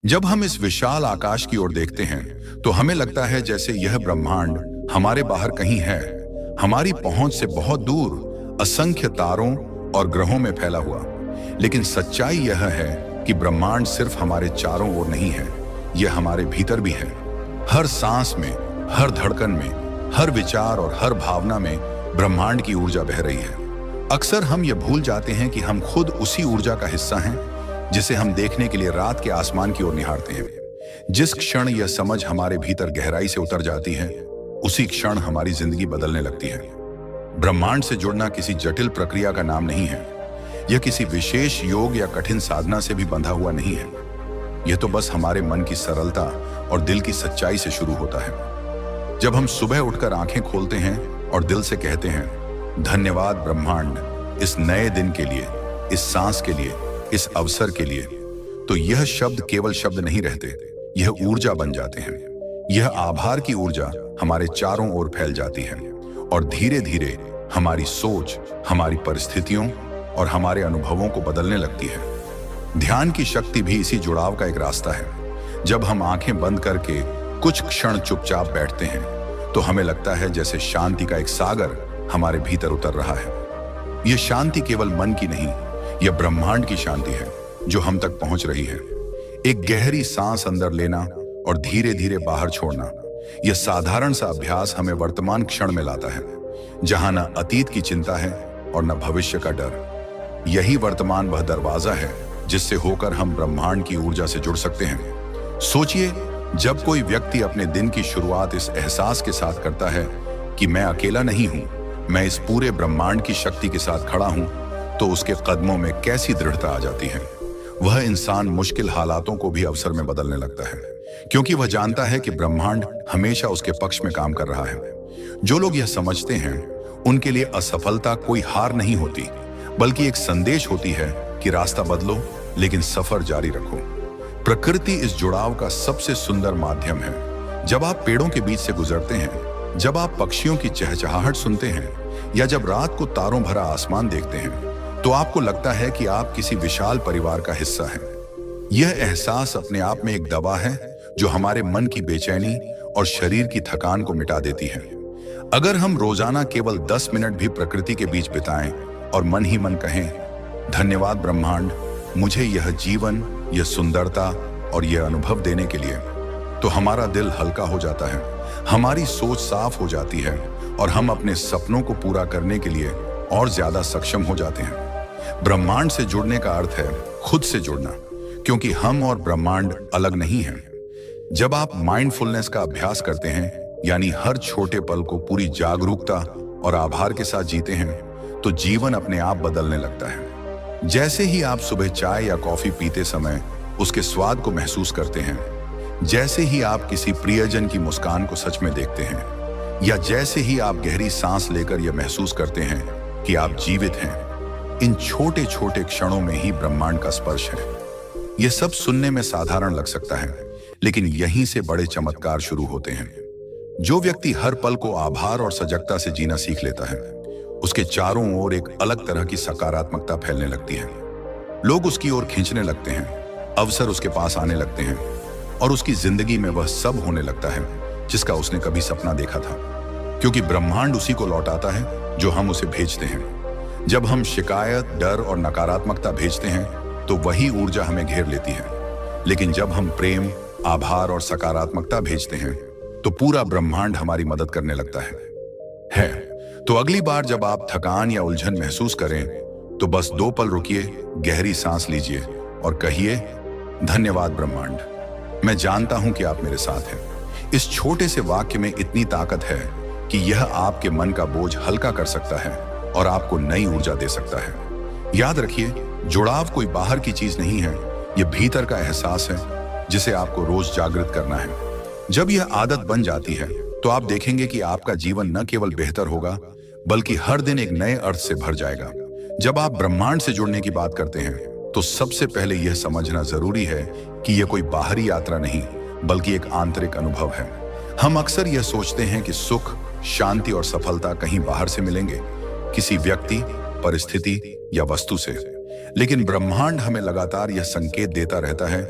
जब हम इस विशाल आकाश की ओर देखते हैं तो हमें लगता है जैसे यह ब्रह्मांड हमारे बाहर कहीं है, हमारी पहुंच से बहुत दूर, असंख्य तारों और ग्रहों में फैला हुआ। लेकिन सच्चाई यह है कि ब्रह्मांड सिर्फ हमारे चारों ओर नहीं है, यह हमारे भीतर भी है। हर सांस में, हर धड़कन में, हर विचार और हर भावना में ब्रह्मांड की ऊर्जा बह रही है। अक्सर हम ये भूल जाते हैं कि हम खुद उसी ऊर्जा का हिस्सा हैं जिसे हम देखने के लिए रात के आसमान की ओर निहारते हैं। जिस क्षण यह समझ हमारे भीतर गहराई से उतर जाती है, उसी क्षण हमारी जिंदगी बदलने लगती है। ब्रह्मांड से जुड़ना किसी जटिल प्रक्रिया का नाम नहीं है। यह किसी विशेष योग या कठिन साधना से भी बंधा हुआ नहीं है। यह तो बस हमारे मन की सरलता और दिल की सच्चाई से शुरू होता है। जब हम सुबह उठकर आंखें खोलते हैं और दिल से कहते हैं, धन्यवाद ब्रह्मांड, इस नए दिन के लिए, इस सांस के लिए, इस अवसर के लिए, तो यह शब्द केवल शब्द नहीं रहते, यह ऊर्जा बन जाते हैं। यह आभार की ऊर्जा हमारे चारों ओर फैल जाती है और धीरे धीरे हमारी सोच, हमारी परिस्थितियों और हमारे अनुभवों को बदलने लगती है। ध्यान की शक्ति भी इसी जुड़ाव का एक रास्ता है। जब हम आंखें बंद करके कुछ क्षण चुपचाप बैठते हैं तो हमें लगता है जैसे शांति का एक सागर हमारे भीतर उतर रहा है। यह शांति केवल मन की नहीं, यह ब्रह्मांड की शांति है जो हम तक पहुंच रही है। एक गहरी सांस अंदर लेना और धीरे धीरे बाहर छोड़ना, यह साधारण सा अभ्यास हमें वर्तमान क्षण में लाता है, जहां न अतीत की चिंता है और न भविष्य का डर। यही वर्तमान वह दरवाजा है जिससे होकर हम ब्रह्मांड की ऊर्जा से जुड़ सकते हैं। सोचिए, जब कोई व्यक्ति अपने दिन की शुरुआत इस एहसास के साथ करता है कि मैं अकेला नहीं हूं, मैं इस पूरे ब्रह्मांड की शक्ति के साथ खड़ा हूं, तो उसके कदमों में कैसी दृढ़ता आ जाती है। वह इंसान मुश्किल हालातों को भी अवसर में बदलने लगता है, क्योंकि वह जानता है कि ब्रह्मांड हमेशा उसके पक्ष में काम कर रहा है। जो लोग यह समझते हैं, उनके लिए असफलता कोई हार नहीं होती, बल्कि एक संदेश होती है कि रास्ता बदलो लेकिन सफर जारी रखो। प्रकृति इस जुड़ाव का सबसे सुंदर माध्यम है। जब आप पेड़ों के बीच से गुजरते हैं, जब आप पक्षियों की चहचहाहट सुनते हैं या जब रात को तारों भरा आसमान देखते हैं, तो आपको लगता है कि आप किसी विशाल परिवार का हिस्सा हैं। यह एहसास अपने आप में एक दवा है जो हमारे मन की बेचैनी और शरीर की थकान को मिटा देती है। अगर हम रोजाना केवल 10 मिनट भी प्रकृति के बीच बिताएं और मन ही मन कहें, धन्यवाद ब्रह्मांड, मुझे यह जीवन, यह सुंदरता और यह अनुभव देने के लिए, तो हमारा दिल हल्का हो जाता है, हमारी सोच साफ हो जाती है और हम अपने सपनों को पूरा करने के लिए और ज्यादा सक्षम हो जाते हैं। ब्रह्मांड से जुड़ने का अर्थ है खुद से जुड़ना, क्योंकि हम और ब्रह्मांड अलग नहीं हैं। जब आप माइंडफुलनेस का अभ्यास करते हैं, यानी हर छोटे पल को पूरी जागरूकता और आभार के साथ जीते हैं, तो जीवन अपने आप बदलने लगता है। जैसे ही आप सुबह चाय या कॉफी पीते समय उसके स्वाद को महसूस करते हैं, जैसे ही आप किसी प्रियजन की मुस्कान को सच में देखते हैं, या जैसे ही आप गहरी सांस लेकर यह महसूस करते हैं कि आप जीवित हैं, इन छोटे छोटे क्षणों में ही ब्रह्मांड का स्पर्श है। यह सब सुनने में साधारण लग सकता है, लेकिन यहीं से बड़े चमत्कार शुरू होते हैं। जो व्यक्ति हर पल को आभार और सजगता से जीना सीख लेता है, उसके चारों ओर एक अलग तरह की सकारात्मकता फैलने लगती है। लोग उसकी ओर खींचने लगते हैं, अवसर उसके पास आने लगते हैं और उसकी जिंदगी में वह सब होने लगता है जिसका उसने कभी सपना देखा था, क्योंकि ब्रह्मांड उसी को लौटाता है जो हम उसे भेजते हैं। जब हम शिकायत, डर और नकारात्मकता भेजते हैं तो वही ऊर्जा हमें घेर लेती है, लेकिन जब हम प्रेम, आभार और सकारात्मकता भेजते हैं तो पूरा ब्रह्मांड हमारी मदद करने लगता है। तो अगली बार जब आप थकान या उलझन महसूस करें तो बस 2 पल रुकिए, गहरी सांस लीजिए और कहिए, धन्यवाद ब्रह्मांड, मैं जानता हूं कि आप मेरे साथ हैं। इस छोटे से वाक्य में इतनी ताकत है कि यह आपके मन का बोझ हल्का कर सकता है और आपको नई ऊर्जा दे सकता है। याद रखिए, जुड़ाव कोई बाहर की चीज नहीं है, यह भीतर का एहसास है जिसे आपको रोज जागृत करना है। जब यह आदत बन जाती है तो आप देखेंगे कि आपका जीवन न केवल बेहतर होगा, बल्कि हर दिन एक नए अर्थ से भर जाएगा। जब आप ब्रह्मांड से जुड़ने की बात करते हैं तो सबसे पहले यह समझना जरूरी है कि यह कोई बाहरी यात्रा नहीं, बल्कि एक आंतरिक अनुभव है। हम अक्सर यह सोचते हैं कि सुख, शांति और सफलता कहीं बाहर से मिलेंगे, किसी व्यक्ति, परिस्थिति या वस्तु से, लेकिन ब्रह्मांड हमें लगातार यह संकेत देता रहता है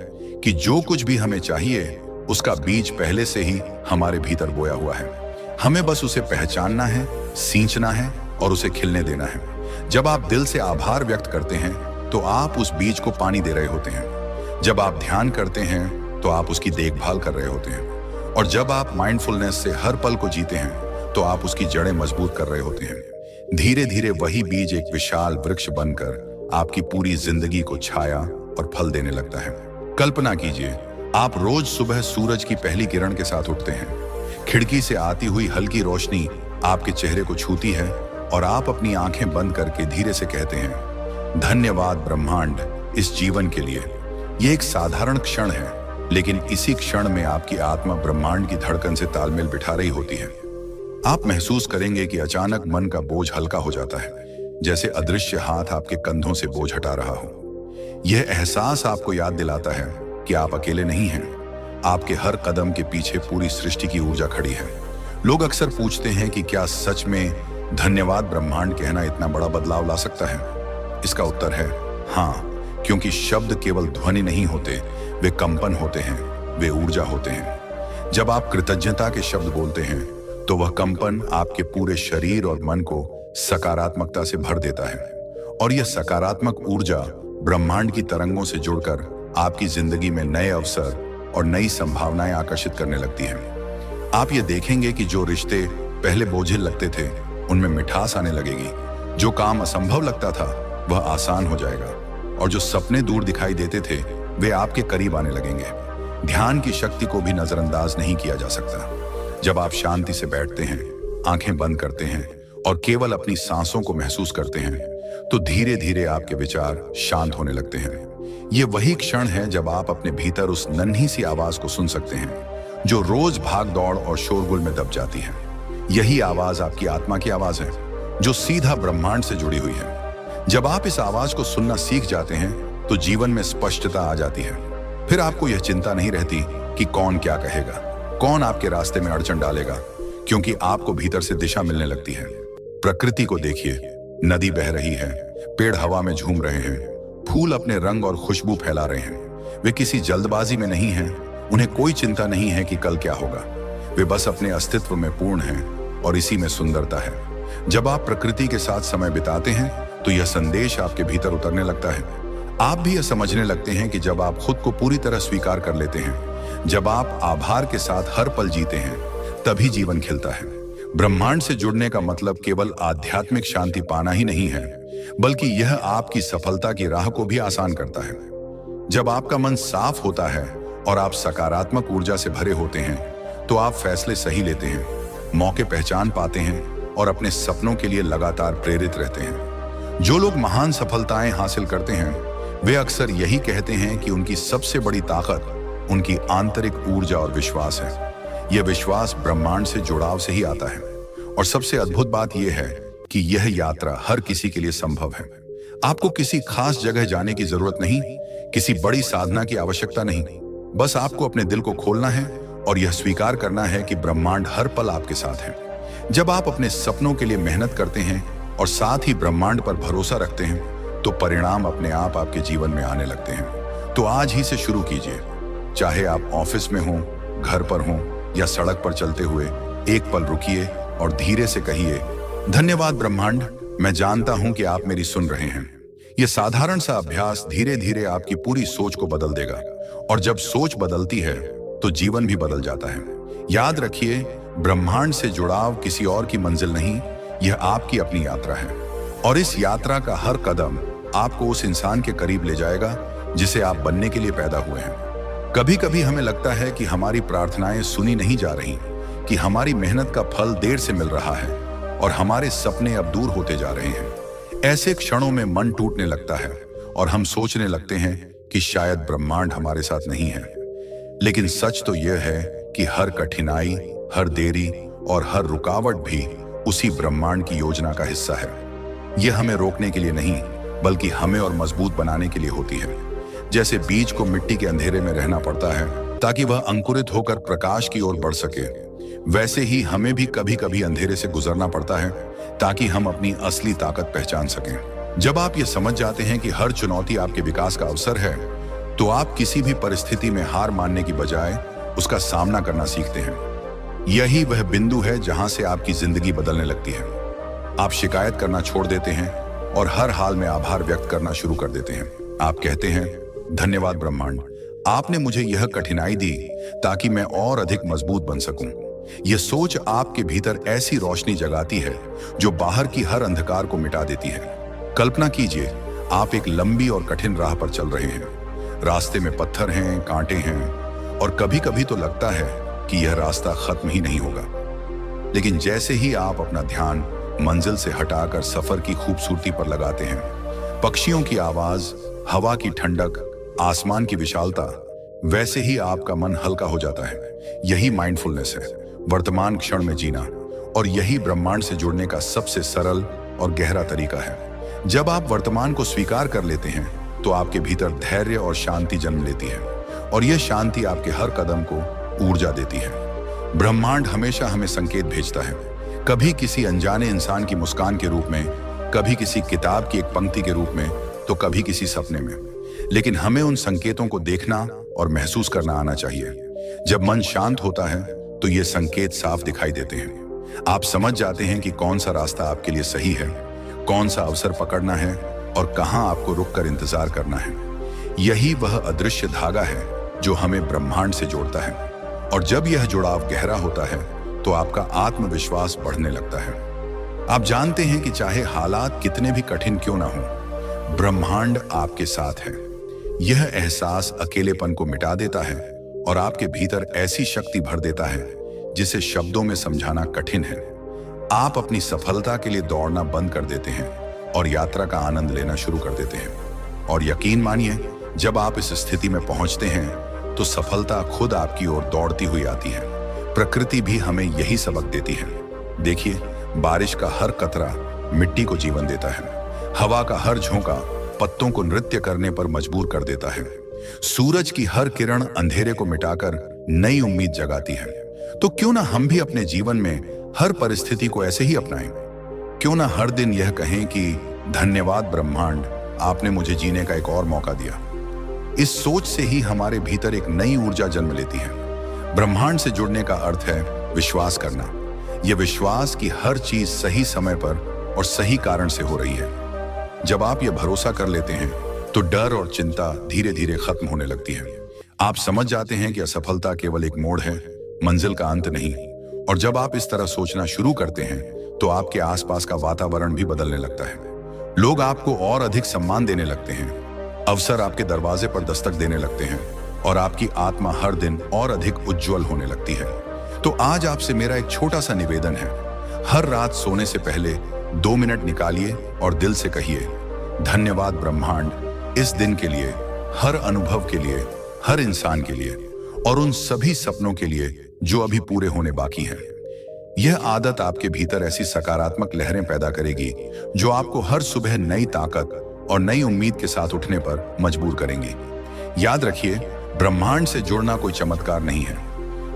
कि जो कुछ भी हमें चाहिए उसका बीज पहले से ही हमारे भीतर बोया हुआ है। हमें बस उसे पहचानना है, सींचना है और उसे खिलने देना है। जब आप दिल से आभार व्यक्त करते हैं तो आप उस बीज को पानी दे रहे होते हैं। जब आप ध्यान करते हैं तो आप उसकी देखभाल कर रहे होते हैं। और जब आप माइंडफुलनेस से हर पल को जीते हैं तो आप उसकी जड़ें मजबूत कर रहे होते हैं। धीरे धीरे वही बीज एक विशाल वृक्ष बनकर आपकी पूरी जिंदगी को छाया और फल देने लगता है। कल्पना कीजिए, आप रोज सुबह सूरज की पहली किरण के साथ उठते हैं। खिड़की से आती हुई हल्की रोशनी आपके चेहरे को छूती है और आप अपनी आंखें बंद करके धीरे से कहते हैं, धन्यवाद ब्रह्मांड इस जीवन के लिए। यह एक साधारण क्षण है, लेकिन इसी क्षण में आपकी आत्मा ब्रह्मांड की धड़कन से तालमेल बिठा रही होती है। आप महसूस करेंगे कि अचानक मन का बोझ हल्का हो जाता है, जैसे अदृश्य हाथ आपके कंधों से बोझ हटा रहा हो। यह एहसास आपको याद दिलाता है कि आप अकेले नहीं हैं। आपके हर कदम के पीछे पूरी सृष्टि की ऊर्जा खड़ी है। लोग अक्सर पूछते हैं कि क्या सच में धन्यवाद ब्रह्मांड कहना इतना बड़ा बदलाव ला सकता है? इसका उत्तर है हाँ, क्योंकि शब्द केवल ध्वनि नहीं होते, वे कंपन होते हैं, वे ऊर्जा होते हैं। जब आप कृतज्ञता के शब्द बोलते हैं तो वह कंपन आपके पूरे शरीर और मन को सकारात्मकता से भर देता है और यह सकारात्मक ऊर्जा ब्रह्मांड की तरंगों से जुड़कर आपकी जिंदगी में नए अवसर और नई संभावनाएं आकर्षित करने लगती हैं। आप ये देखेंगे कि जो रिश्ते पहले बोझिल लगते थे उनमें मिठास आने लगेगी। जो काम असंभव लगता था वह आसान हो जाएगा और जो सपने दूर दिखाई देते थे वे आपके करीब आने लगेंगे। ध्यान की शक्ति को भी नजरअंदाज नहीं किया जा सकता। जब आप शांति से बैठते हैं, आंखें बंद करते हैं और केवल अपनी सांसों को महसूस करते हैं तो धीरे धीरे आपके विचार शांत होने लगते हैं। ये वही क्षण है जब आप अपने भीतर उस नन्ही सी आवाज को सुन सकते हैं जो रोज भाग दौड़ और शोरगुल में दब जाती है। यही आवाज आपकी आत्मा की आवाज है जो सीधा ब्रह्मांड से जुड़ी हुई है। जब आप इस आवाज को सुनना सीख जाते हैं तो जीवन में स्पष्टता आ जाती है। फिर आपको यह चिंता नहीं रहती कि कौन क्या कहेगा, कौन आपके रास्ते में अड़चन डालेगा, क्योंकि आपको भीतर से दिशा मिलने लगती है। प्रकृति को देखिए, नदी बह रही है, पेड़ हवा में झूम रहे हैं, फूल अपने रंग और खुशबू फैला रहे हैं। वे किसी जल्दबाजी में नहीं हैं, उन्हें कोई चिंता नहीं है कि कल क्या होगा। वे बस अपने अस्तित्व में पूर्ण हैं और इसी में सुंदरता है। जब आप प्रकृति के साथ समय बिताते हैं तो यह संदेश आपके भीतर उतरने लगता है। आप भी यह समझने लगते हैं कि जब आप खुद को पूरी तरह स्वीकार कर लेते हैं, जब आप आभार के साथ हर पल जीते हैं, तभी जीवन खिलता है। ब्रह्मांड से जुड़ने का मतलब केवल आध्यात्मिक शांति पाना ही नहीं है, बल्कि यह आपकी सफलता की राह को भी आसान करता है। जब आपका मन साफ होता है और आप सकारात्मक ऊर्जा से भरे होते हैं तो आप फैसले सही लेते हैं, मौके पहचान पाते हैं और अपने सपनों के लिए लगातार प्रेरित रहते हैं। जो लोग महान सफलताएं हासिल करते हैं वे अक्सर यही कहते हैं कि उनकी सबसे बड़ी ताकत उनकी आंतरिक ऊर्जा और विश्वास है। यह विश्वास ब्रह्मांड से जुड़ाव से ही आता है। और सबसे अद्भुत बात यह है कि यह यात्रा हर किसी के लिए संभव है। आपको किसी खास जगह जाने की जरूरत नहीं, किसी बड़ी साधना की आवश्यकता नहीं। बस आपको अपने दिल को खोलना है और यह स्वीकार करना है कि ब्रह्मांड हर पल आपके साथ है। जब आप अपने सपनों के लिए मेहनत करते हैं और साथ ही ब्रह्मांड पर भरोसा रखते हैं तो परिणाम अपने आप आपके जीवन में आने लगते हैं। तो आज ही से शुरू कीजिए। चाहे आप ऑफिस में हों, घर पर हों या सड़क पर चलते हुए, एक पल रुकिए और धीरे से कहिए, धन्यवाद ब्रह्मांड, मैं जानता हूं कि आप मेरी सुन रहे हैं। यह साधारण सा अभ्यास धीरे धीरे आपकी पूरी सोच को बदल देगा और जब सोच बदलती है तो जीवन भी बदल जाता है। याद रखिए, ब्रह्मांड से जुड़ाव किसी और की मंजिल नहीं, यह आपकी अपनी यात्रा है और इस यात्रा का हर कदम आपको उस इंसान के करीब ले जाएगा जिसे आप बनने के लिए पैदा हुए हैं। कभी कभी हमें लगता है कि हमारी प्रार्थनाएं सुनी नहीं जा रही, कि हमारी मेहनत का फल देर से मिल रहा है और हमारे सपने अब दूर होते जा रहे हैं। ऐसे क्षणों में मन टूटने लगता है और हम सोचने लगते हैं कि शायद ब्रह्मांड हमारे साथ नहीं है। लेकिन सच तो यह है कि हर कठिनाई, हर देरी और हर रुकावट भी उसी ब्रह्मांड की योजना का हिस्सा है। यह हमें रोकने के लिए नहीं, बल्कि हमें और मजबूत बनाने के लिए होती है। जैसे बीज को मिट्टी के अंधेरे में रहना पड़ता है ताकि वह अंकुरित होकर प्रकाश की ओर बढ़ सके, वैसे ही हमें भी कभी कभी अंधेरे से गुजरना पड़ता है ताकि हम अपनी असली ताकत पहचान सकें। जब आप ये समझ जाते हैं कि हर चुनौती आपके विकास का अवसर है, तो आप किसी भी परिस्थिति में हार मानने की बजाय उसका सामना करना सीखते हैं। यही वह बिंदु है जहां से आपकी जिंदगी बदलने लगती है। आप शिकायत करना छोड़ देते हैं और हर हाल में आभार व्यक्त करना शुरू कर देते हैं। आप कहते हैं, धन्यवाद ब्रह्मांड, आपने मुझे यह कठिनाई दी ताकि मैं और अधिक मजबूत बन सकूं। यह सोच आपके भीतर ऐसी रोशनी जगाती है जो बाहर की हर अंधकार को मिटा देती है। कल्पना कीजिए, आप एक लंबी और कठिन राह पर चल रहे हैं। रास्ते में पत्थर हैं, कांटे हैं और कभी कभी तो लगता है कि यह रास्ता खत्म ही नहीं होगा। लेकिन जैसे ही आप अपना ध्यान मंजिल से हटाकर सफर की खूबसूरती पर लगाते हैं, पक्षियों की आवाज, हवा की ठंडक, आसमान की विशालता, वैसे ही आपका मन हल्का हो जाता है। यही माइंडफुलनेस है, वर्तमान क्षण में जीना, और यही ब्रह्मांड से जुड़ने का सबसे सरल और गहरा तरीका है। जब आप वर्तमान को स्वीकार कर लेते हैं तो आपके भीतर धैर्य और शांति जन्म लेती है, और यह शांति आपके हर कदम को ऊर्जा देती है। ब्रह्मांड हमेशा हमें संकेत भेजता है, कभी किसी अनजाने इंसान की मुस्कान के रूप में, कभी किसी किताब की एक पंक्ति के रूप में, तो कभी किसी सपने में। लेकिन हमें उन संकेतों को देखना और महसूस करना आना चाहिए। जब मन शांत होता है तो ये संकेत साफ दिखाई देते हैं। आप समझ जाते हैं कि कौन सा रास्ता आपके लिए सही है, कौन सा अवसर पकड़ना है और कहां आपको रुककर इंतजार करना है। यही वह अदृश्य धागा है जो हमें ब्रह्मांड से जोड़ता है, और जब यह जुड़ाव गहरा होता है तो आपका आत्मविश्वास बढ़ने लगता है। आप जानते हैं कि चाहे हालात कितने भी कठिन क्यों ना हो, ब्रह्मांड आपके साथ है। यह एहसास अकेलेपन को मिटा देता है और आपके भीतर ऐसी शक्ति भर देता है जिसे शब्दों में समझाना कठिन है। आप अपनी सफलता के लिए दौड़ना बंद कर देते हैं और यात्रा का आनंद लेना शुरू कर देते हैं। और यकीन मानिए, जब आप इस स्थिति में पहुंचते हैं तो सफलता खुद आपकी ओर दौड़ती हुई आती है। प्रकृति भी हमें यही सबक देती है। देखिए, बारिश का हर कतरा मिट्टी को जीवन देता है। हवा का हर झोंका पत्तों को नृत्य करने पर मजबूर कर देता है। सूरज की हर किरण अंधेरे को मिटाकर नई उम्मीद जगाती है। तो क्यों ना हम भी अपने जीवन में हर परिस्थिति को ऐसे ही अपनाएं? क्यों ना हर दिन यह कहें कि धन्यवाद ब्रह्मांड, आपने मुझे जीने का एक और मौका दिया। इस सोच से ही हमारे भीतर एक नई ऊर्जा जन्म लेती है। ब्रह्मांड से जुड़ने का अर्थ है विश्वास करना। यह विश्वास कि हर चीज सही समय पर और सही कारण से हो रही है। जब आप यह भरोसा कर लेते हैं तो डर और चिंता धीरे धीरे खत्म होने लगती है। आप समझ जाते हैं कि असफलता केवल एक मोड़ है, मंजिल का अंत नहीं। और जब आप इस तरह सोचना शुरू करते हैं तो आपके आसपास का वातावरण भी बदलने लगता है। लोग आपको और अधिक सम्मान देने लगते हैं, अवसर आपके दरवाजे पर दस्तक देने लगते हैं, और आपकी आत्मा हर दिन और अधिक उज्जवल होने लगती है। तो आज आपसे मेरा एक छोटा सा निवेदन है, हर रात सोने से पहले 2 मिनट निकालिए और दिल से कहिए, धन्यवाद ब्रह्मांड, इस दिन के लिए, हर अनुभव के लिए, हर इंसान के लिए, और उन सभी सपनों के लिए जो अभी पूरे होने बाकी हैं। यह आदत आपके भीतर ऐसी सकारात्मक लहरें पैदा करेगी जो आपको हर सुबह नई ताकत और नई उम्मीद के साथ उठने पर मजबूर करेंगी। याद रखिए, ब्रह्मांड से जुड़ना कोई चमत्कार नहीं है,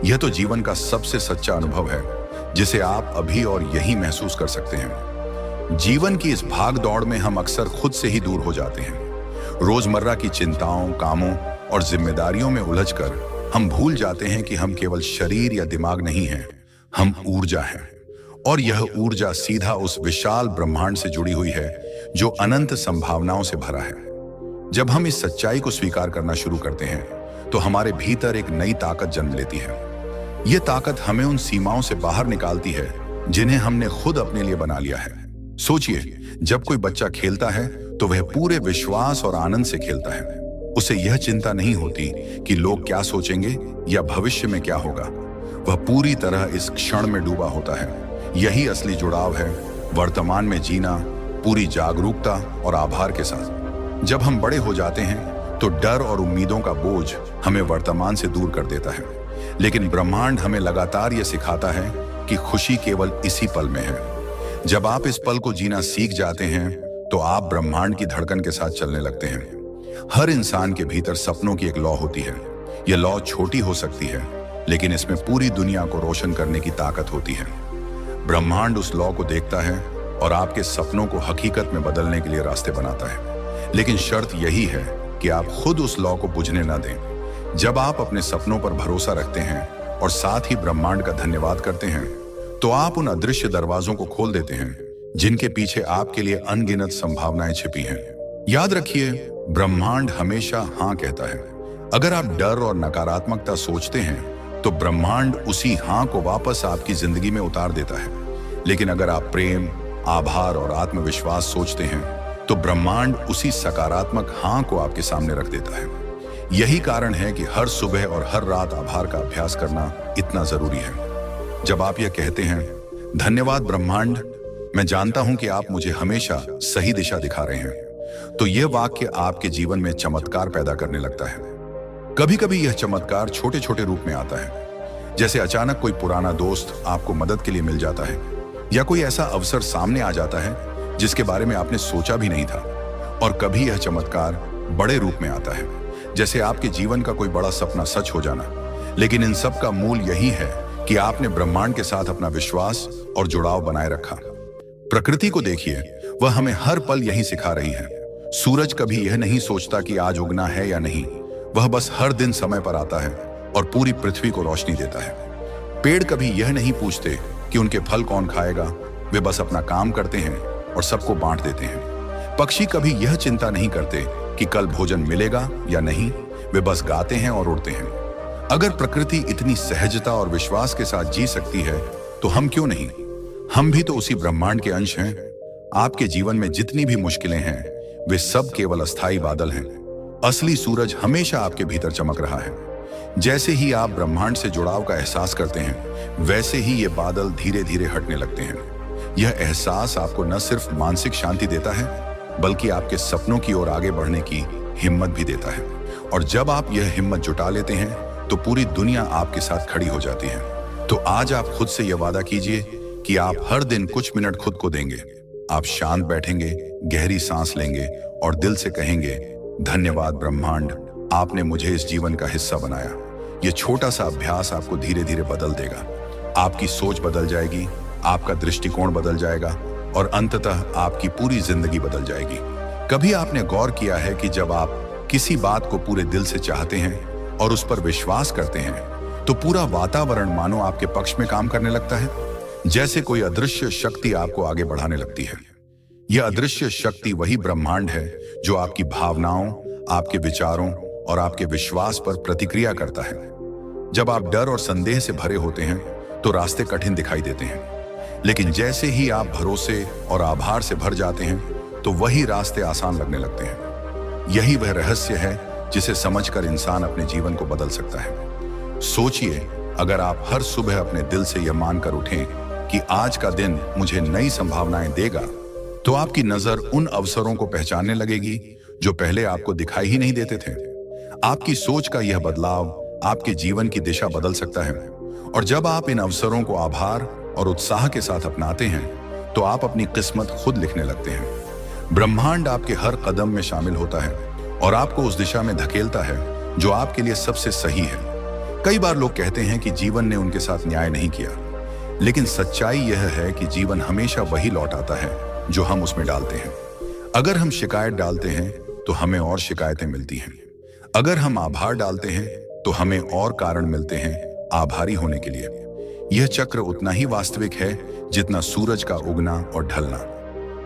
यह तो जीवन का सबसे सच्चा अनुभव है जिसे आप अभी और यहीं महसूस कर सकते हैं। जीवन की इस भाग दौड़ में हम अक्सर खुद से ही दूर हो जाते हैं। रोजमर्रा की चिंताओं, कामों और जिम्मेदारियों में उलझकर हम भूल जाते हैं कि हम केवल शरीर या दिमाग नहीं हैं, हम ऊर्जा हैं। और यह ऊर्जा सीधा उस विशाल ब्रह्मांड से जुड़ी हुई है जो अनंत संभावनाओं से भरा है। जब हम इस सच्चाई को स्वीकार करना शुरू करते हैं तो हमारे भीतर एक नई ताकत जन्म लेती है। यह ताकत हमें उन सीमाओं से बाहर निकालती है जिन्हें हमने खुद अपने लिए बना लिया है। सोचिए, जब कोई बच्चा खेलता है तो वह पूरे विश्वास और आनंद से खेलता है। उसे यह चिंता नहीं होती कि लोग क्या सोचेंगे या भविष्य में क्या होगा। वह पूरी तरह इस क्षण में डूबा होता है। यही असली जुड़ाव है, वर्तमान में जीना, पूरी जागरूकता और आभार के साथ। जब हम बड़े हो जाते हैं तो डर और उम्मीदों का बोझ हमें वर्तमान से दूर कर देता है, लेकिन ब्रह्मांड हमें लगातार यह सिखाता है कि खुशी केवल इसी पल में है। जब आप इस पल को जीना सीख जाते हैं तो आप ब्रह्मांड की धड़कन के साथ चलने लगते हैं। हर इंसान के भीतर सपनों की एक लौ होती है। यह लौ छोटी हो सकती है, लेकिन इसमें पूरी दुनिया को रोशन करने की ताकत होती है। ब्रह्मांड उस लौ को देखता है और आपके सपनों को हकीकत में बदलने के लिए रास्ते बनाता है। लेकिन शर्त यही है कि आप खुद उस लौ को बुझने न दें। जब आप अपने सपनों पर भरोसा रखते हैं और साथ ही ब्रह्मांड का धन्यवाद करते हैं, तो आप उन अदृश्य दरवाजों को खोल देते हैं जिनके पीछे आपके लिए अनगिनत संभावनाएं छिपी हैं। याद रखिए, ब्रह्मांड हमेशा हाँ कहता है। अगर आप डर और नकारात्मकता सोचते हैं तो ब्रह्मांड उसी हाँ को वापस आपकी जिंदगी में उतार देता है। लेकिन अगर आप प्रेम, आभार और आत्मविश्वास सोचते हैं तो ब्रह्मांड उसी सकारात्मक हाँ को आपके सामने रख देता है। यही कारण है कि हर सुबह और हर रात आभार का अभ्यास करना इतना जरूरी है। जब आप यह कहते हैं, धन्यवाद ब्रह्मांड, मैं जानता हूं कि आप मुझे हमेशा सही दिशा दिखा रहे हैं, तो यह वाक्य आपके जीवन में चमत्कार पैदा करने लगता है। कभी कभी यह चमत्कार छोटे छोटे रूप में आता है, जैसे अचानक कोई पुराना दोस्त आपको मदद के लिए मिल जाता है, या कोई ऐसा अवसर सामने आ जाता है जिसके बारे में आपने सोचा भी नहीं था। और कभी यह चमत्कार बड़े रूप में आता है, जैसे आपके जीवन का कोई बड़ा सपना सच हो जाना। लेकिन इन सब का मूल यही है कि आपने ब्रह्मांड के साथ अपना विश्वास और जुड़ाव बनाए रखा। प्रकृति को देखिए, वह हमें हर पल यही सिखा रही है। सूरज कभी यह नहीं सोचता कि आज उगना है या नहीं, वह बस हर दिन समय पर आता है और पूरी पृथ्वी को रोशनी देता है। पेड़ कभी यह नहीं पूछते कि उनके फल कौन खाएगा, वे बस अपना काम करते हैं और सबको बांट देते हैं। पक्षी कभी यह चिंता नहीं करते कि कल भोजन मिलेगा या नहीं, वे बस गाते हैं और उड़ते हैं। अगर प्रकृति इतनी सहजता और विश्वास के साथ जी सकती है तो हम क्यों नहीं? हम भी तो उसी ब्रह्मांड के अंश हैं। आपके जीवन में जितनी भी मुश्किलें हैं, वे सब केवल अस्थायी बादल हैं। असली सूरज हमेशा आपके भीतर चमक रहा है। जैसे ही आप ब्रह्मांड से जुड़ाव का एहसास करते हैं, वैसे ही ये बादल धीरे धीरे हटने लगते हैं। यह एहसास आपको न सिर्फ मानसिक शांति देता है, बल्कि आपके सपनों की ओर आगे बढ़ने की हिम्मत भी देता है। और जब आप यह हिम्मत जुटा लेते हैं, तो पूरी दुनिया आपके साथ खड़ी हो जाती है। तो आज आप खुद से यह वादा कीजिए कि आप हर दिन कुछ मिनट खुद को देंगे। आप शांत बैठेंगे, गहरी सांस लेंगे और दिल से कहेंगे, धन्यवाद ब्रह्मांड, आपने मुझे इस जीवन का हिस्सा बनाया। यह छोटा सा अभ्यास आपको धीरे धीरे बदल देगा। आपकी सोच बदल जाएगी, आपका दृष्टिकोण बदल जाएगा और अंततः आपकी पूरी जिंदगी बदल जाएगी। कभी आपने गौर किया है कि जब आप किसी बात को पूरे दिल से चाहते हैं और उस पर विश्वास करते हैं, तो पूरा वातावरण मानो आपके पक्ष में काम करने लगता है, जैसे कोई अदृश्य शक्ति आपको आगे बढ़ाने लगती है। यह अदृश्य शक्ति वही ब्रह्मांड है जो आपकी भावनाओं, आपके विचारों और आपके विश्वास पर प्रतिक्रिया करता है। जब आप डर और संदेह से भरे होते हैं तो रास्ते कठिन दिखाई देते हैं, लेकिन जैसे ही आप भरोसे और आभार से भर जाते हैं तो वही रास्ते आसान लगने लगते हैं। यही वह रहस्य है जिसे समझकर इंसान अपने जीवन को बदल सकता है। सोचिए, अगर आप हर सुबह अपने दिल से यह मानकर उठें कि आज का दिन मुझे नई संभावनाएं देगा, तो आपकी नजर उन अवसरों को पहचानने लगेगी जो पहले आपको दिखाई ही नहीं देते थे। आपकी सोच का यह बदलाव आपके जीवन की दिशा बदल सकता है। और जब आप इन अवसरों को आभार और उत्साह के साथ अपनाते हैं, तो आप अपनी किस्मत खुद लिखने लगते हैं। ब्रह्मांड आपके हर कदम में शामिल होता है और आपको उस दिशा में धकेलता है जो आपके लिए सबसे सही है। कई बार लोग कहते हैं कि जीवन ने उनके साथ न्याय नहीं किया, लेकिन सच्चाई यह है कि जीवन हमेशा वही लौटाता है जो हम उसमें डालते हैं। अगर हम शिकायत डालते हैं तो हमें और शिकायतें मिलती हैं। अगर हम आभार डालते हैं तो हमें और कारण मिलते हैं आभारी होने के लिए। यह चक्र उतना ही वास्तविक है जितना सूरज का उगना और ढलना।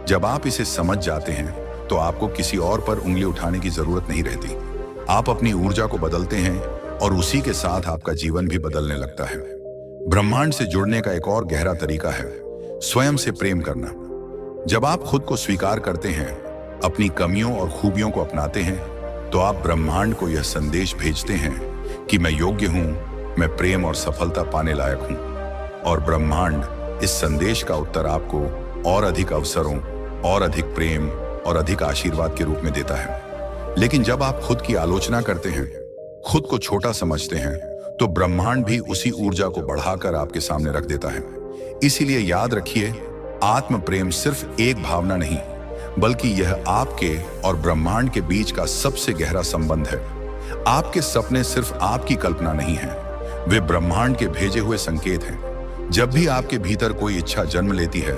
जब आप इसे समझ जाते हैं तो आपको किसी और पर उंगली उठाने की जरूरत नहीं रहती। आप अपनी ऊर्जा को बदलते हैं और उसी के साथ आपका जीवन भी बदलने लगता है। ब्रह्मांड से जुड़ने का एक और गहरा तरीका है स्वयं से प्रेम करना। जब आप खुद को स्वीकार करते हैं, अपनी कमियों और खूबियों को अपनाते हैं, तो आप ब्रह्मांड को यह संदेश भेजते हैं कि मैं योग्य हूं, मैं प्रेम और सफलता पाने लायक हूं। और ब्रह्मांड इस संदेश का उत्तर आपको और अधिक अवसरों, और अधिक प्रेम और अधिक आशीर्वाद के रूप में देता है। लेकिन जब आप खुद की आलोचना करते हैं, खुद को छोटा समझते हैं, तो ब्रह्मांड भी उसी ऊर्जा को बढ़ाकर आपके सामने रख देता है। इसीलिए याद रखिए, आत्म प्रेम सिर्फ एक भावना नहीं, बल्कि यह आपके और ब्रह्मांड के बीच का सबसे गहरा संबंध है। आपके सपने सिर्फ आपकी कल्पना नहीं है, वे ब्रह्मांड के भेजे हुए संकेत हैं। जब भी आपके भीतर कोई इच्छा जन्म लेती है,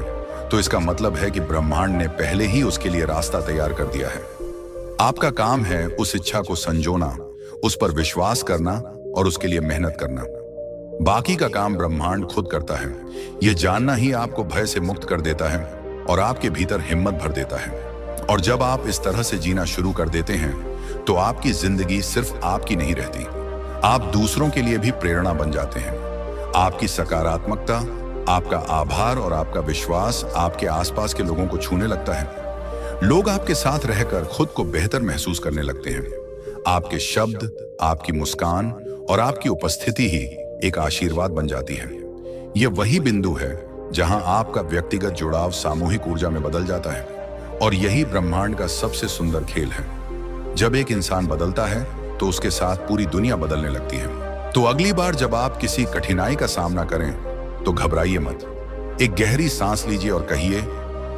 तो इसका मतलब है कि ब्रह्मांड ने पहले ही उसके लिए रास्ता तैयार कर दिया है। आपका काम है उस इच्छा को संजोना, उस पर विश्वास करना और उसके लिए मेहनत करना। बाकी का काम ब्रह्मांड खुद करता है। यह जानना ही आपको भय से मुक्त कर देता है और आपके भीतर हिम्मत भर देता है। और जब आप इस तरह से जीना शुरू कर देते हैं तो आपकी जिंदगी सिर्फ आपकी नहीं रहती, आप दूसरों के लिए भी प्रेरणा बन जाते हैं। आपकी सकारात्मकता, आपका आभार और आपका विश्वास आपके आसपास के लोगों को छूने लगता है। लोग आपके साथ रहकर खुद को बेहतर महसूस करने लगते हैं। आपके शब्द, आपकी मुस्कान और आपकी उपस्थिति ही एक आशीर्वाद बन जाती है। यह वही बिंदु है जहां आपका व्यक्तिगत जुड़ाव सामूहिक ऊर्जा में बदल जाता है। और यही ब्रह्मांड का सबसे सुंदर खेल है। जब एक इंसान बदलता है तो उसके साथ पूरी दुनिया बदलने लगती है। तो अगली बार जब आप किसी कठिनाई का सामना करें तो घबराइए मत। एक गहरी सांस लीजिए और कहिए,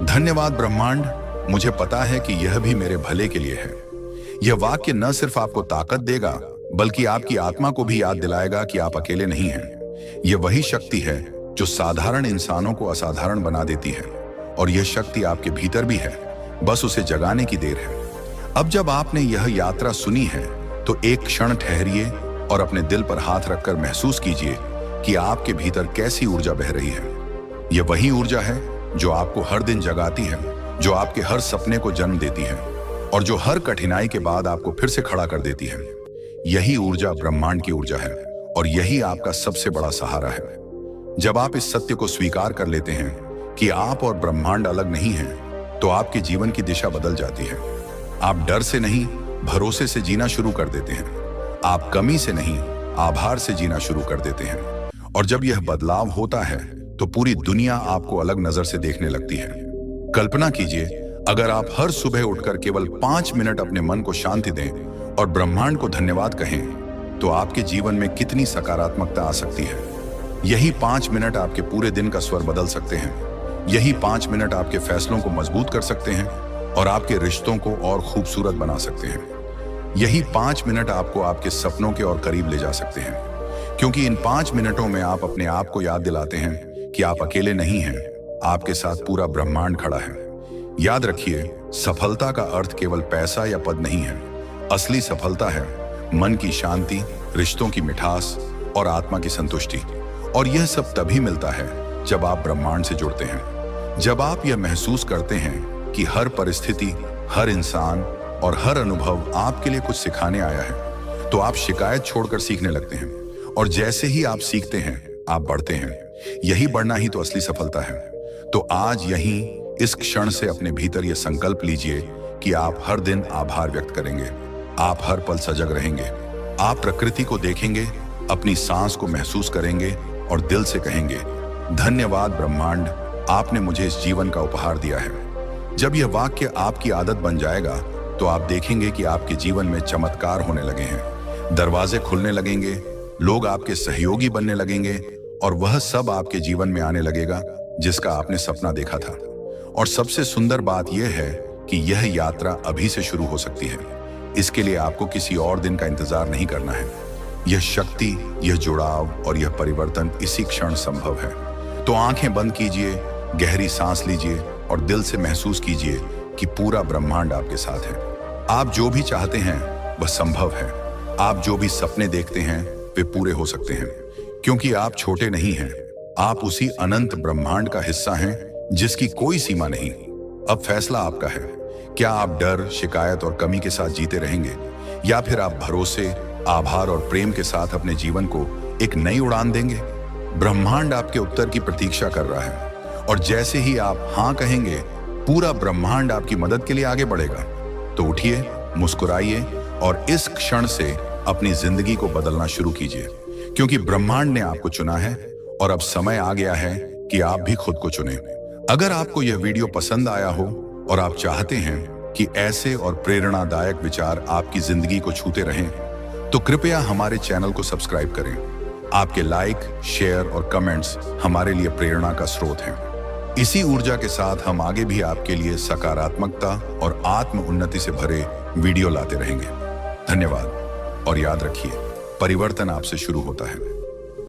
धन्यवाद ब्रह्मांड, मुझे पता है कि यह भी मेरे भले के लिए है। यह वाक्य न सिर्फ आपको ताकत देगा बल्कि आपकी आत्मा को भी याद दिलाएगा कि आप अकेले नहीं हैं। यह वही शक्ति है जो साधारण इंसानों को असाधारण बना देती है। और यह शक्ति आपके भीतर भी है, बस उसे जगाने की देर है। अब जब आपने यह यात्रा सुनी है तो एक क्षण ठहरिए और अपने दिल पर हाथ रखकर महसूस कीजिए कि आपके भीतर कैसी ऊर्जा बह रही है। यह वही ऊर्जा है जो आपको हर दिन जगाती है, जो आपके हर सपने को जन्म देती है और जो हर कठिनाई के बाद आपको फिर से खड़ा कर देती है। यही ऊर्जा ब्रह्मांड की ऊर्जा है और यही आपका सबसे बड़ा सहारा है। जब आप इस सत्य को स्वीकार कर लेते हैं कि आप और ब्रह्मांड अलग नहीं हैं, तो आपके जीवन की दिशा बदल जाती है। आप डर से नहीं, भरोसे से जीना शुरू कर देते हैं। आप कमी से नहीं, आभार से जीना शुरू कर देते हैं। और जब यह बदलाव होता है तो पूरी दुनिया आपको अलग नजर से देखने लगती है। कल्पना कीजिए, अगर आप हर सुबह उठकर केवल 5 मिनट अपने मन को शांति दें और ब्रह्मांड को धन्यवाद कहें, तो आपके जीवन में कितनी सकारात्मकता आ सकती है। यही 5 मिनट आपके पूरे दिन का स्वर बदल सकते हैं। यही 5 मिनट आपके फैसलों को मजबूत कर सकते हैं और आपके रिश्तों को और खूबसूरत बना सकते हैं। यही 5 मिनट आपको आपके सपनों के और करीब ले जा सकते हैं, क्योंकि इन 5 मिनटों में आप अपने आप को याद दिलाते हैं कि आप अकेले नहीं हैं, आपके साथ पूरा ब्रह्मांड खड़ा है। याद रखिए, सफलता का अर्थ केवल पैसा या पद नहीं है। असली सफलता है मन की शांति, रिश्तों की मिठास और आत्मा की संतुष्टि। और यह सब तभी मिलता है जब आप ब्रह्मांड से जुड़ते हैं। जब आप यह महसूस करते हैं कि हर परिस्थिति, हर इंसान और हर अनुभव आपके लिए कुछ सिखाने आया है, तो आप शिकायत छोड़कर सीखने लगते हैं। और जैसे ही आप सीखते हैं, आप बढ़ते हैं। यही बढ़ना ही तो असली सफलता है। तो आज यहीं इस क्षण से अपने भीतर यह संकल्प लीजिए कि आप हर दिन आभार व्यक्त करेंगे, आप हर पल सजग रहेंगे, आप प्रकृति को देखेंगे, अपनी सांस को महसूस करेंगे और दिल से कहेंगे, धन्यवाद ब्रह्मांड, आपने मुझे इस जीवन का उपहार दिया है। जब यह वाक्य आपकी आदत बन जाएगा तो आप देखेंगे कि आपके जीवन में चमत्कार होने लगे हैं। दरवाजे खुलने लगेंगे, लोग आपके सहयोगी बनने लगेंगे और वह सब आपके जीवन में आने लगेगा जिसका आपने सपना देखा था। और सबसे सुंदर बात यह है कि यह यात्रा अभी से शुरू हो सकती है। इसके लिए आपको किसी और दिन का इंतजार नहीं करना है। यह शक्ति, यह जुड़ाव और यह परिवर्तन इसी क्षण संभव है। तो आंखें बंद कीजिए, गहरी सांस लीजिए और दिल से महसूस कीजिए कि पूरा ब्रह्मांड आपके साथ है। आप जो भी चाहते हैं वह संभव है। आप जो भी सपने देखते हैं वे पूरे हो सकते हैं, क्योंकि आप छोटे नहीं हैं। आप उसी अनंत ब्रह्मांड का हिस्सा हैं जिसकी कोई सीमा नहीं। अब फैसला आपका है। क्या आप डर, शिकायत और कमी के साथ जीते रहेंगे, या फिर आप भरोसे, आभार और प्रेम के साथ अपने जीवन को एक नई उड़ान देंगे? ब्रह्मांड आपके उत्तर की प्रतीक्षा कर रहा है। और जैसे ही आप हाँ कहेंगे, पूरा ब्रह्मांड आपकी मदद के लिए आगे बढ़ेगा। तो उठिए, मुस्कुराइए और इस क्षण से अपनी जिंदगी को बदलना शुरू कीजिए, क्योंकि ब्रह्मांड ने आपको चुना है और अब समय आ गया है कि आप भी खुद को चुनें। अगर आपको यह वीडियो पसंद आया हो और आप चाहते हैं कि ऐसे और प्रेरणादायक विचार आपकी जिंदगी को छूते रहें, तो कृपया हमारे चैनल को सब्सक्राइब करें। आपके लाइक, शेयर और कमेंट्स हमारे लिए प्रेरणा का स्रोत हैं। इसी ऊर्जा के साथ हम आगे भी आपके लिए सकारात्मकता और आत्म उन्नति से भरे वीडियो लाते रहेंगे। धन्यवाद और याद रखिए, परिवर्तन आपसे शुरू होता है।